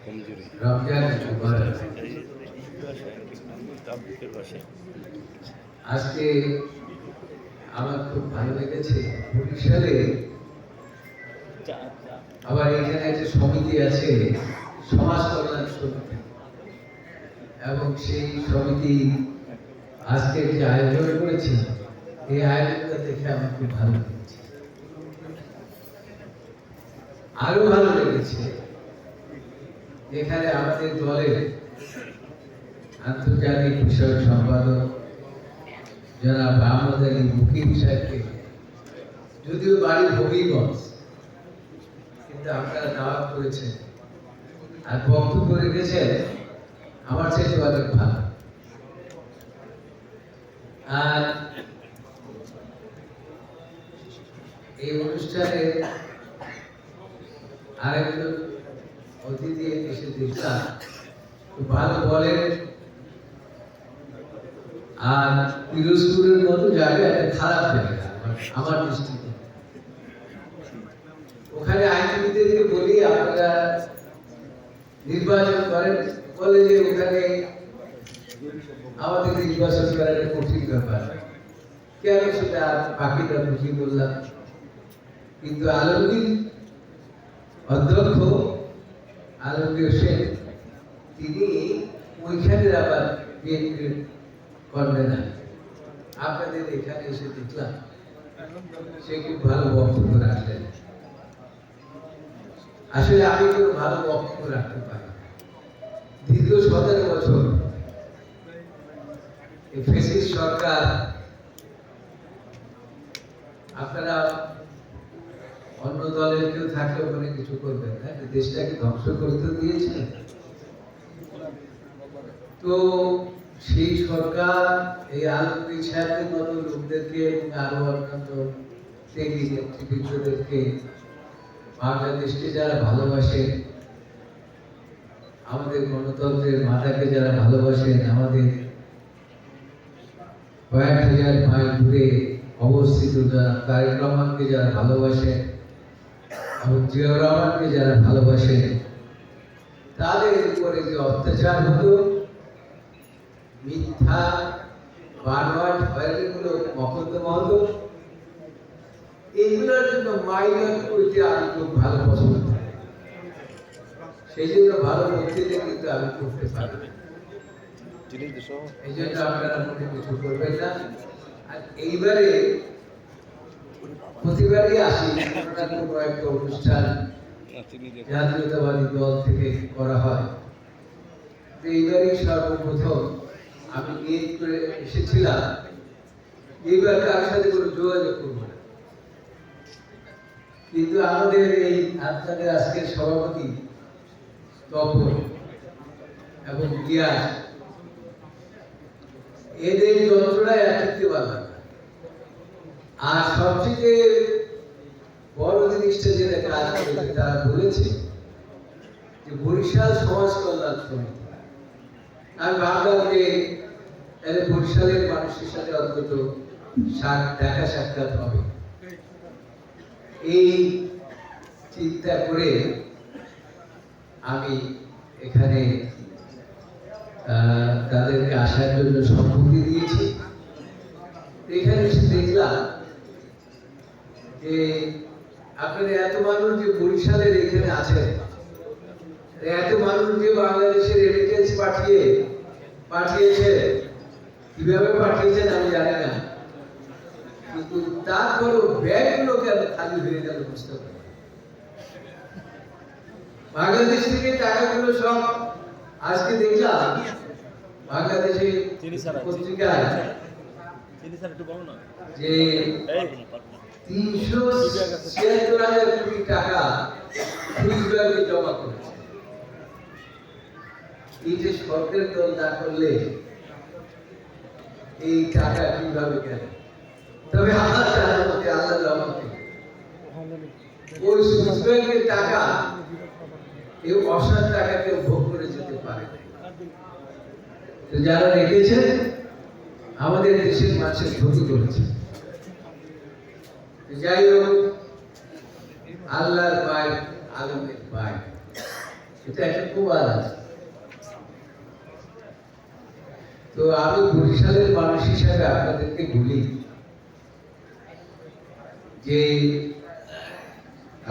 রমজান মুবারক। আজকে আমার খুব ভালো লেগেছে, বরিশালে আবার এখানে একটা সমিতি আছে, সমাজ কল্যাণ সমিতি, এবং সেই সমিতি আজকে যে আয়োজন করেছে, এই আয়োজনটা দেখে আমার খুব ভালো লেগেছে। আরো ভালো লেগেছে এখানে আমাদের দলের আন্তর্জাতিক বিষয়ক সম্পাদক জনাব আহমদ আলী মুকিম সাহেবকে, যদিও বাড়ি হবিগঞ্জ, কিন্তু আপনারা দাওয়াত করেছেন আর বক্তব্য রেখেছেন আমার চাইতে অনেক ভালো। আর এই অনুষ্ঠানে আরেকজন অতিথি এসে দেখলাম, ভালো বলেন। আর পিরোজপুরের মতো জায়গায় একটা খারাপ জায়গা আমার দৃষ্টিতে। ওখানে আইনজীবীদেরকে বলি আপনারা নির্বাচন করেন, বলে যে ওখানে আমাদের নির্বাচন করার কঠিন ব্যাপার। কেন সেটা বাকিটা বুঝি বললাম, কিন্তু আলমগীর অধ্যক্ষ আলমগীর হোসেন তিনি ওইখানে আবার বিএনপির করবে না। আপনাদের এখানে এসে দেখলাম সে খুব ভালো বক্তব্য রাখলেন। আসলে আমি কোনো ভালো বক্তব্য রাখতে পারি। দীর্ঘ 17 বছর ফ্যাসিস্ট সরকার, আপনারা অন্য দলের কেউ থাকলে ওখানে কিছু করবেন না, দেশটাকে ধ্বংস করতে দিয়েছে। তো সেই সরকার এই আলমগীর সাহেবের মতো লোকদেরকে এবং আরো অন্যান্য নেতৃবৃন্দদেরকে, বাংলাদেশকে যারা ভালোবাসেন, আমাদের গণতন্ত্রের মাথাকে যারা ভালোবাসেন, আমাদের কয়েক হাজার মাইল দূরে অবস্থিত যারা তারেক রহমানকে যারা ভালোবাসেন এবং জিয়াউর রহমানকে যারা ভালোবাসেন, তাদের উপরে যে অত্যাচার হতো, মিথ্যা বানোয়াট হয়রানিগুলো মকদ্দমা হতো, এইগুলোর জন্য মাইনাস করতে আমি খুব ভালো পছন্দ করি। সেই জন্য ভালো বক্তৃতা কিন্তু আমি করতে পারি, এই জন্য আপনারা মনে কিছু করবেন না। আর এইবারে প্রতিবারই আসি কোনো একটা অনুষ্ঠান জাতীয়তাবাদী দল থেকে করা হয়, তো এইবারই সর্বপ্রথম আমি নিয়োগ করে এসেছিলাম এইবার কার সাথে কোনো যোগাযোগ করবো না। কিন্তু আমাদের এই আপনাদের আজকের সভাপতি তপন এবং গিয়াস, এদের যন্ত্রণায় একত্রিত পারলাম না। আর সবথেকে বড় জিনিসটা যেটা কাজ করেছে, তারা বলেছে যে বরিশাল সমাজ কল্যাণ সমিতি। আমি ভাবলাম যে বরিশালের মানুষের সাথে অন্তত দেখা সাক্ষাৎ হবে, এই চিন্তা করে আমি এখানে তাদেরকে আসার জন্য সম্মতি দিয়েছি। এখানে এসে দেখলাম যে আপনারা এত মানুষ যে বরিশালের এখানে আছেন, এত মানুষ যে বাংলাদেশের রেমিটেন্স পাঠিয়েছে, কিভাবে পাঠিয়েছেন আমি জানি না, কিন্তু তারপরও ব্যাগগুলো কেন খালি হয়ে গেল বুঝতে পারি। বাংলাদেশ থেকে টাকাগুলো সব আজকে দেখলাম বাংলাদেশে পত্রিকায় যে 376,000 কোটি টাকা সুইজরল্যান্ডে জমা করেছে। এই যে সরকারের দল না করলে এই টাকা কিভাবে গেল? তবে আল্লাহ রহমতে, আল্লাহ রহমতে ওই সুইজরল্যান্ডের টাকা এই অসার টাকা কেউ ভোগ করে যেতে পারে। তো যারা রেখেছেন আমাদের দেশের মানুষের ক্ষতি করেছে। যাই হোক, আল্লাহর ভাই, আলমের ভাই, এটা একটা প্রবাদ আছে। তো আমি বরিশালের মানুষ হিসাবে আপনাদেরকে বলি যে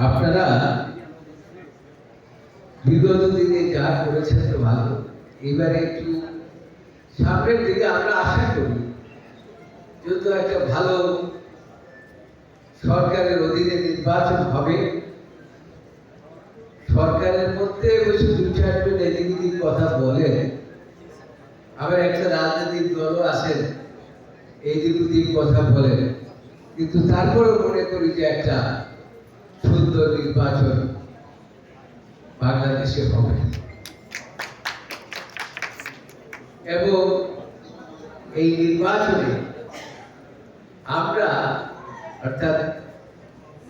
আপনারা বিগত দিনে যা করেছেন তো ভালো, এবারে একটু সামনের দিকে আমরা আশা করি যেহেতু একটা ভালো সরকারের অধীনে নির্বাচন হবে, সরকারের মধ্যে বসে দু চারজন এদিক কথা বলেন, আবার একটা রাজনৈতিক দলও আছেন এইদিক ওদিক কথা বলেন, কিন্তু তারপরেও মনে করি যে একটা সুন্দর নির্বাচন বাংলাদেশে হবে এবং এই নির্বাচনে আমরা অর্থাৎ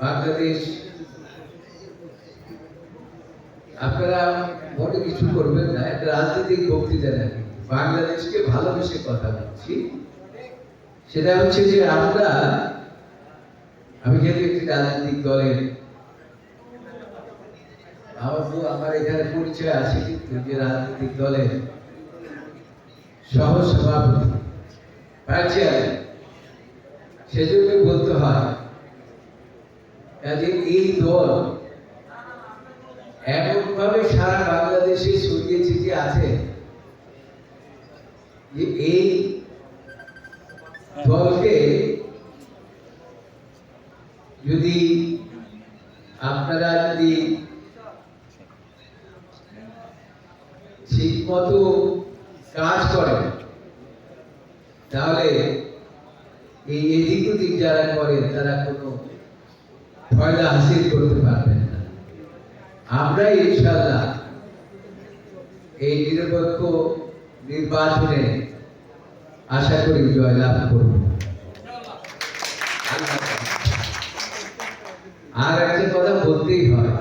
বাংলাদেশ, আপনারা মনে কিছু করবেন না, একটা রাজনৈতিক বক্তৃতা নাকি বাংলাদেশকে ভালোবেসে কথা বলছি। সেটা হচ্ছে যে আমি যেহেতু একটি রাজনৈতিক দলের, আমার এখানে পরিচয় আছে, কিন্তু যে রাজনৈতিক দলের সহ সভাপতি সেজন্য বলতে হয় যে এই দল এমন ভাবে সারা বাংলাদেশে ছড়িয়ে ছিটিয়ে আছে যে এই দলকে যদি আপনারা ঠিক মতো কাজ করেন তাহলে এই এদিক ওদিক যারা করে তারা কোনো ফায়দা হাসিল করতে পারবেন না। আমরা ইনশাআল্লাহ এই নিরপেক্ষ নির্বাচনে আশা করি জয়লাভ করব। আর একটা কথা বলতেই হয়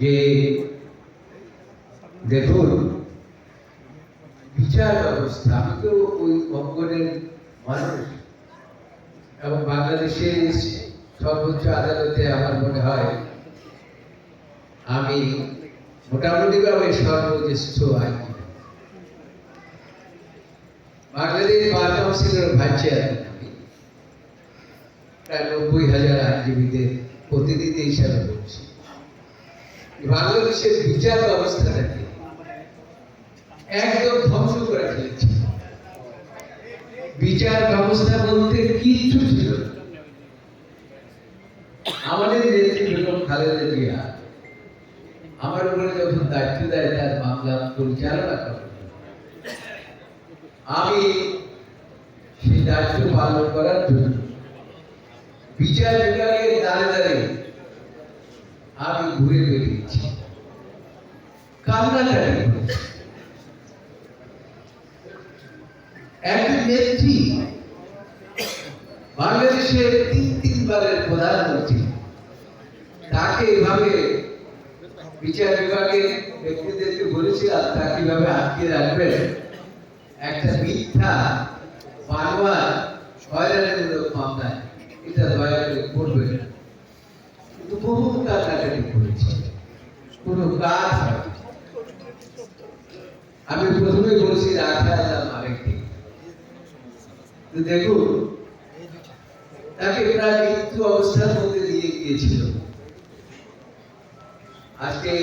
যে দেখুন, বিচার ব্যবস্থা, আমি তো ওই অঙ্গনের মানুষ এবং বাংলাদেশের সর্বোচ্চ আদালতে আমার মনে হয় আমি মোটামুটি ভাবে সর্বজ্যেষ্ঠ আইনজীবী। বাংলাদেশ বার কাউন্সিলের ভাইস চেয়ারম্যান আমি, প্রায় 90,000 আইনজীবীদের প্রতিনিধি হিসাবে বলছি। বাংলাদেশের বিচার ব্যবস্থাটাকে একদম ধ্বংস করে ফেলেছে। বিচার ব্যবস্থা বলতে কিচ্ছু ছিল না। আমাদের নেত্রী বেগম খালেদা জিয়া আমার উপরে যখন দায়িত্ব দেয় তার মামলা পরিচালনা করে, আমি সেই দায়িত্ব পালন করার জন্য বিচার বিভাগের দ্বারে দ্বারে আমি ঘুরে বেরিয়েছি, কান্নাকাটি করেছি। একজন নেত্রী, বাংলাদেশের 3 বারের প্রধানমন্ত্রী, তাকে এভাবে বিচার বিভাগের ব্যক্তিদেরকে বলেছিলাম তা কিভাবে আটকে রাখবেন, একটা মিথ্যা বানোয়ার হয়রানিমূলক মামলায়, এটা দয়া করে করবেন না। কিন্তু বহু কাটাকাটি করেছে, কোনো কাজ হয়। আমি প্রথমে বলছি রাখা আরেকটি, দেখুন তাকে প্রায় মৃত্যু অবস্থার মধ্যে দিয়ে গিয়েছিল। আজকে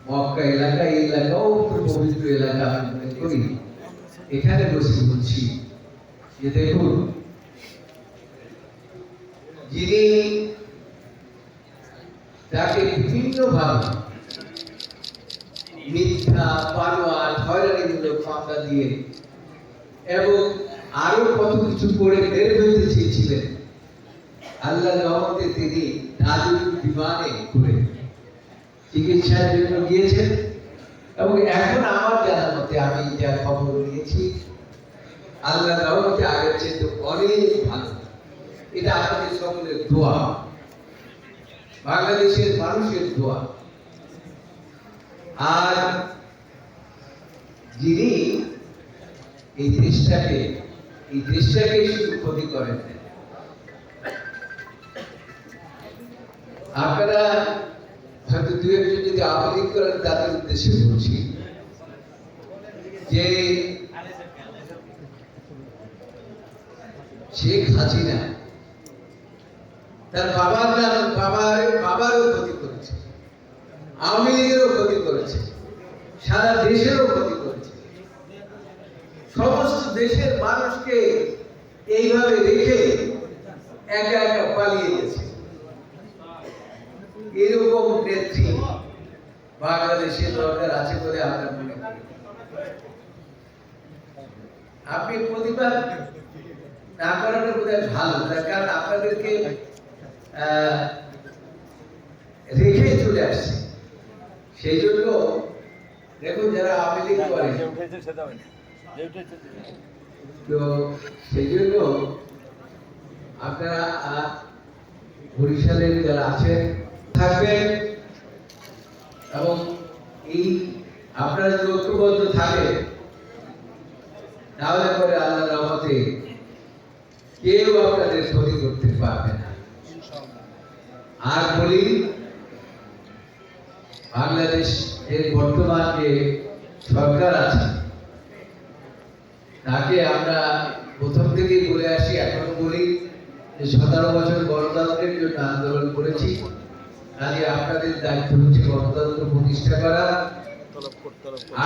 মক্কা এলাকা, এই এলাকাও পবিত্র এলাকা আমি মনে করি, এখানে বসে বলছি যে দেখুন, যিনি তাকে বিভিন্নভাবে মিথ্যা বানোয়ার হয়রানিমূলক মামলা দিয়ে এবং আরো কত কিছু করে বের হইতে চেয়েছিলেন, আল্লাহ রহমতে তিনি নাজুক বিমানে করে চিকিৎসার জন্য গিয়েছেন এবং এখন আমার জানার মতে, আমি যা খবর নিয়েছি, আল্লাহ রহমতে আগের চেয়ে তো অনেক ভালো। এটা আপনাদের সকলের দোয়া, বাংলাদেশের মানুষের দোয়া। আর যিনি এই দেশটাকে শুধু ক্ষতি করেন, আপনারা হয়তো দু একজন যদি আওয়ামী লীগ করেন তাদের উদ্দেশ্যে বলছি যে শেখ হাসিনা তার বাবারও ক্ষতি করেছে, আওয়ামী লীগেরও ক্ষতি করেছে, সারা দেশেরও ক্ষতি করেছে। সমস্ত দেশের মানুষকে এইভাবে রেখে একা একা পালিয়ে গেছে। এরকম নেত্রী বাংলাদেশের দরকার আছে বলে আমরা মনে করি। আপনি প্রতিবাদ না করাটা বোধহয় ভালো, তার কারণ আপনাদেরকে রেখে চলে আসছে। সেই জন্য দেখুন যারা আওয়ামী লীগ করে, তো সেই জন্য আপনারা বরিশালের যারা আছেন থাকবেন এবং এই আপনারা যদি ঐক্যবদ্ধ থাকে তাহলে পরে আল্লাহর রহমতে কেউ আপনাদের ক্ষতি করতে পারবে না। আর বলি, বাংলাদেশ এর বর্তমান যে সরকার আছে তাকে আমরা প্রথম থেকেই বলে আসি, এখনো বলি যে 17 বছর গণতন্ত্রের জন্য আন্দোলন করেছি। কাজে আপনাদের দায়িত্ব হচ্ছে গণতন্ত্র প্রতিষ্ঠা করা।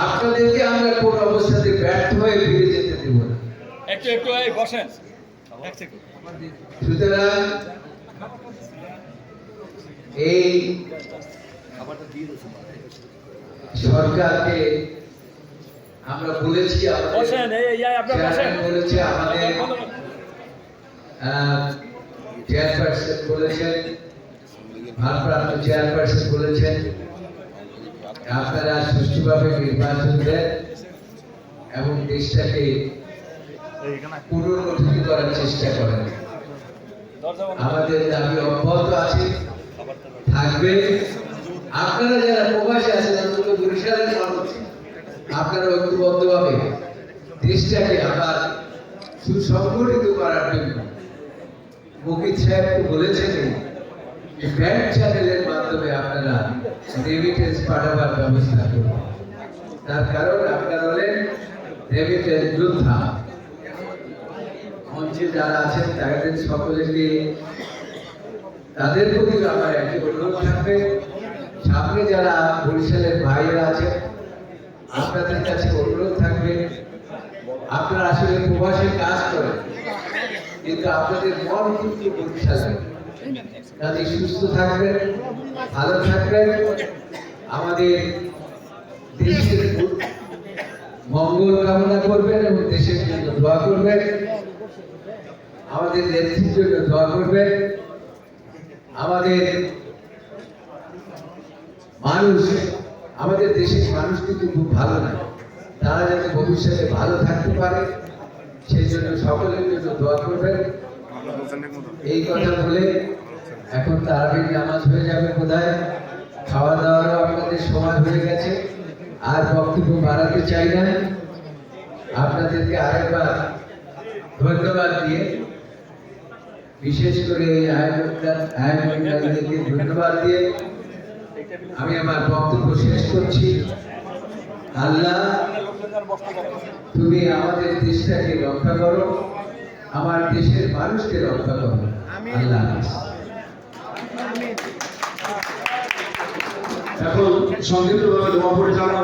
আপনাদেরকে আমরা কোন অবস্থাতে ব্যর্থ হয়ে ফিরে যেতে দেব না। সুতরাং এই সরকারকে আমরা বলেছি, বলেছি আমাদের চেয়ারপারসন বলেছেন, ভারপ্রাপ্ত চেয়ারপারসন বলেছেন আপনারা সুষ্ঠুভাবে নির্বাচন দেন এবং দেশটাকে পুনর্গঠিত করার চেষ্টা করেন। আমাদের দাবি অব্যাহত আছে, থাকবে। আপনারা যারা প্রবাসী আছেন, অন্তত বরিশালের মানুষ, আপনারা ঐক্যবদ্ধভাবে দেশটাকে আবার সুসংগঠিত করার জন্য মুকিত সাহেব বলেছেন যে ব্যাংক চ্যানেলের মাধ্যমে আপনারা রেমিটেন্স পাঠাবার ব্যবস্থা করুন। তার কারণ আপনারা হলেন রেমিটেন্স যোদ্ধা। মঞ্চে যারা আছেন তাদের সকলকে তাদের প্রতি আমার একটি অনুরোধ থাকবে, সামনে যারা বরিশালের ভাইয়েরা আছেন আপনাদের কাছে অনুরোধ থাকবে, আপনারা আসলে প্রবাসে কাজ করেন কিন্তু আপনাদের মন কিন্তু বরিশালে। কাজে সুস্থ থাকবেন, ভালো থাকবেন, আমাদের দেশের মঙ্গল কামনা করবেন এবং দেশের জন্য দোয়া করবেন, আমাদের নেত্রীর জন্য দোয়া করবেন। আমাদের মানুষ, আমাদের দেশের মানুষ কিন্তু খুব ভালো না, তারা যাতে ভবিষ্যতে ভালো থাকতে পারে সেই জন্য সকলের জন্য দোয়া করবেন। এই কথা বলে এখন তারাবির নামাজ হয়ে যাবে বোধহয়, খাওয়া দাওয়ারও আপনাদের সময় হয়ে গেছে। আর বক্তব্য বাড়াতে চাই না, আপনাদেরকে আরেকবার ধন্যবাদ দিয়ে, বিশেষ করে এই আয়োজনকারীদেরকে ধন্যবাদ দিয়ে আমি আমার বক্তব্য শেষ করছি। আল্লাহ তুমি আমাদের দেশটাকে রক্ষা করো, আমার দেশের মানুষকে রক্ষা করো। আল্লাহ। এখন সংক্ষিপ্তভাবে দোয়া পরিচালনা